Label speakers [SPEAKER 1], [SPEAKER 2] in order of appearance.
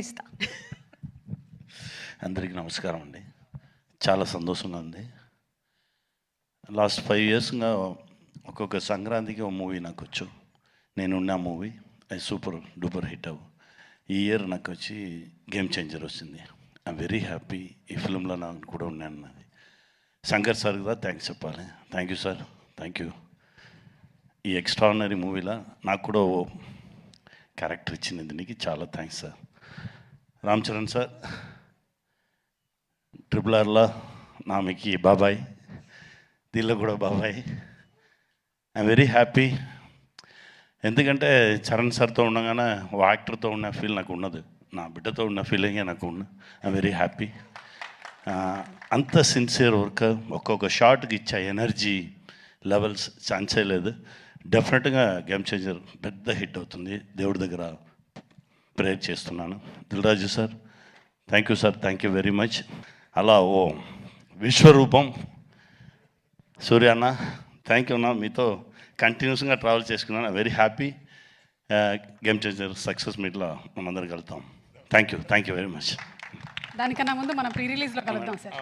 [SPEAKER 1] ఇస్తా.
[SPEAKER 2] అందరికీ నమస్కారం అండి. చాలా సంతోషంగా ఉంది. లాస్ట్ 5 ఇయర్స్గా ఒక్కొక్క సంక్రాంతికి ఒక మూవీ నాకు వచ్చు. నేనున్న మూవీ అది సూపర్ డూపర్ హిట్ అవ్వు. ఈ ఇయర్ నాకు వచ్చి గేమ్ చేంజర్ వచ్చింది. I'm very happy. ఈ ఫిల్మ్లో నాకు కూడా ఉన్నాను. నాది శంకర్ సార్ కూడా థ్యాంక్స్ చెప్పాలి. Thank you sir, thank you. ఈ ఎక్స్ట్రాడినరీ మూవీలో నాకు కూడా ఓ క్యారెక్టర్ ఇచ్చింది. దీనికి చాలా thanks sir. Ram Charan sir, RRRలో నామికి బాబాయ్, దీనిలో కూడా బాబాయ్. I'm very happy. ఎందుకంటే చరణ్ సార్తో ఉండగానే ఓ యాక్టర్తో ఉన్న ఫీల్ నాకు ఉన్నది. నా బిడ్డతో ఉన్న ఫీలింగే నాకు ఉన్న. I'm very happy. అంత సిన్సియర్ వర్క్, ఒక్కొక్క షాట్కి ఇచ్చే ఎనర్జీ లెవెల్స్ ఛాన్సే లేదు. డెఫినెట్గా గేమ్ చేంజర్ పెద్ద హిట్ అవుతుంది. దేవుడి దగ్గర ప్రేయర్ చేస్తున్నాను. Dil Raju sir, thank you sir, thank you very much. అలా ఓ విశ్వరూపం సూర్య అన్న, థ్యాంక్ యూ అన్న. మీతో కంటిన్యూస్గా ట్రావెల్ చేసుకున్నాను. Very happy. Game changer success మీట్లో మనందరం కలుద్దాం. Thank you very much.
[SPEAKER 1] దానికన్నా ముందు మనం ప్రీ రిలీజ్లో కలుద్దాం సార్.